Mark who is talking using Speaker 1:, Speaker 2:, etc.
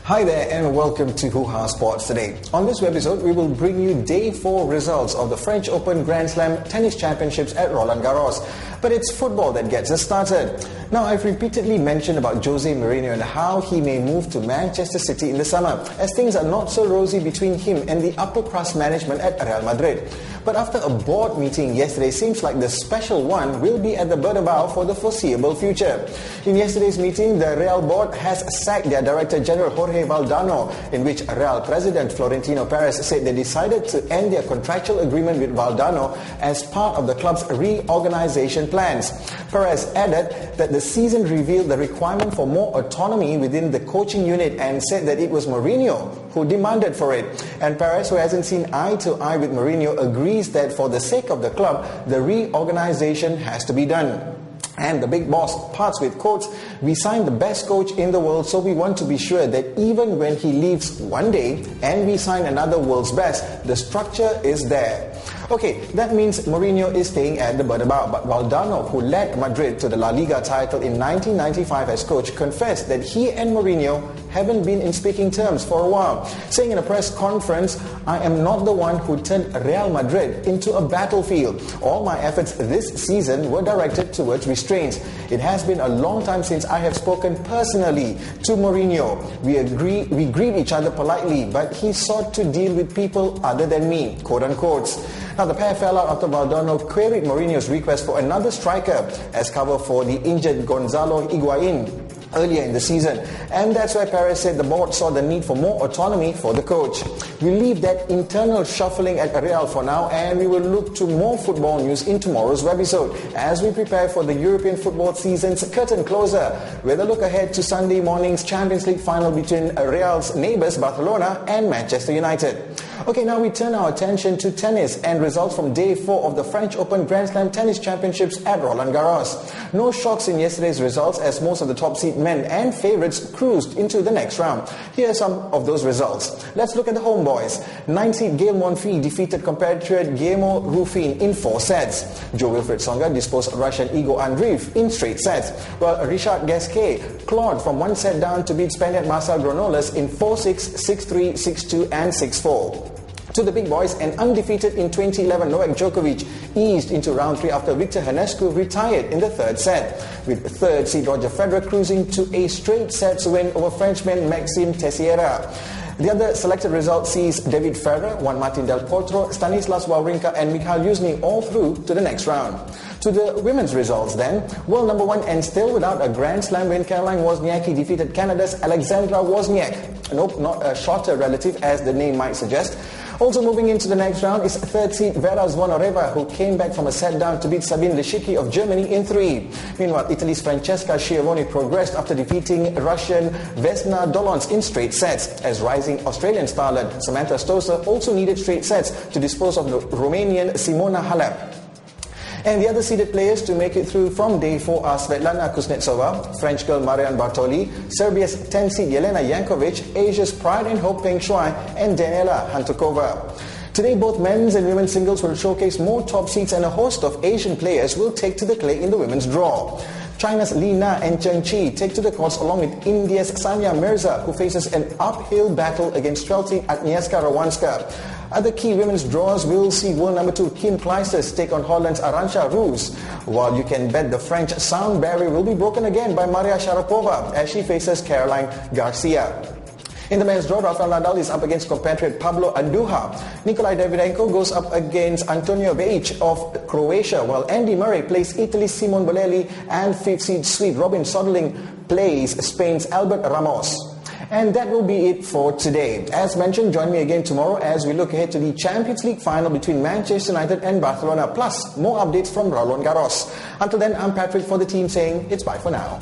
Speaker 1: Hi there and welcome to Hoohaa Sports Today. On this episode, we will bring you Day 4 results of the French Open Grand Slam Tennis Championships at Rolland Garros. But it's football that gets us started. Now, I've repeatedly mentioned about Jose Mourinho and how he may move to Manchester City in the summer, as things are not so rosy between him and the upper crust management at Real Madrid. But after a board meeting yesterday, seems like the special one will be at the Ba.rcelona for the foreseeable future. In yesterday's meeting, the Real board has sacked their Director General Jorge Valdano, in which Real President Florentino Perez said they decided to end their contractual agreement with Valdano as part of the club's reorganisation plans. Perez added that the season revealed the requirement for more autonomy within the coaching unit and said that it was Mourinho who demanded for it. And Perez, who hasn't seen eye to eye with Mourinho, agrees that for the sake of the club, the reorganisation has to be done. And the big boss parts with quotes, "We signed the best coach in the world, so we want to be sure that even when he leaves one day and we sign another world's best, the structure is there." Okay, that means Mourinho is staying at the Ba.rcelona, but Valdano, who led Madrid to the La Liga title in 1995 as coach, confessed that he and Mourinho haven't been in speaking terms for a while, saying in a press conference, "I am not the one who turned Real Madrid into a battlefield. All my efforts this season were directed towards restraints. It has been a long time since I have spoken personally to Mourinho. We greet each other politely, but he sought to deal with people other than me," quote unquote. Now, the pair fell out after Valdano queried Mourinho's request for another striker as cover for the injured Gonzalo Higuain earlier in the season. And that's why Perez said the board saw the need for more autonomy for the coach. We leave that internal shuffling at Real for now, and we will look to more football news in tomorrow's episode as we prepare for the European football season's curtain closer, with a look ahead to Sunday morning's Champions League final between Real's neighbours Barcelona and Manchester United. Okay, now we turn our attention to tennis and results from Day 4 of the French Open Grand Slam Tennis Championships at Rolland Garros. No shocks in yesterday's results as most of the top seed men and favourites cruised into the next round. Here are some of those results. Let's look at the homeboys. 9th seed Gael Monfils defeated compatriot Guillermo Rufin in 4 sets. Jo-Wilfried Tsonga disposed Russian Igor Andreev in straight sets, while Richard Gasquet clawed from 1 set down to beat Spaniard Marcel Granollers in 4-6, 6-3, 6-2 and 6-4. To the big boys, and undefeated in 2011 Novak Djokovic eased into round 3 after Victor Hanescu retired in the 3rd set, with 3rd seed Roger Federer cruising to a straight sets win over Frenchman Maxime Teixeira. The other selected result sees David Ferrer, Juan Martín del Potro, Stanislas Wawrinka and Mikhail Yuzny all through to the next round. To the women's results then, world number 1 and still without a Grand Slam win, Caroline Wozniacki defeated Canada's Alexandra Wozniak. Nope, not a shorter relative as the name might suggest. Also moving into the next round is 3rd seed Vera Zvonareva, who came back from a set down to beat Sabine Leshicki of Germany in 3. Meanwhile, Italy's Francesca Schiavone progressed after defeating Russian Vesna Dolons in straight sets, as rising Australian starlet Samantha Stosur also needed straight sets to dispose of the Romanian Simona Halep. And the other seeded players to make it through from Day 4 are Svetlana Kuznetsova, French girl Marianne Bartoli, Serbia's 10th seed Jelena Jankovic, Asia's pride and hope Peng Shuai, and Daniela Hantukova. Today, both men's and women's singles will showcase more top seeds, and a host of Asian players will take to the clay in the women's draw. China's Li Na and Chen Qi take to the courts along with India's Sania Mirza, who faces an uphill battle against 12th seed Agnieszka Radwanska. Other key women's draws will see world number 2 Kim Clijsters take on Holland's Arantxa Rus, while you can bet the French sound barrier will be broken again by Maria Sharapova as she faces Caroline Garcia. In the men's draw, Rafael Nadal is up against compatriot Pablo Andujar. Nikolai Davydenko goes up against Antonio Vejic of Croatia, while Andy Murray plays Italy's Simon Bolelli, and 5th seed Swede Robin Soderling plays Spain's Albert Ramos. And that will be it for today. As mentioned, join me again tomorrow as we look ahead to the Champions League final between Manchester United and Barcelona, plus more updates from Rolland Garros. Until then, I'm Patrick for the team saying it's bye for now.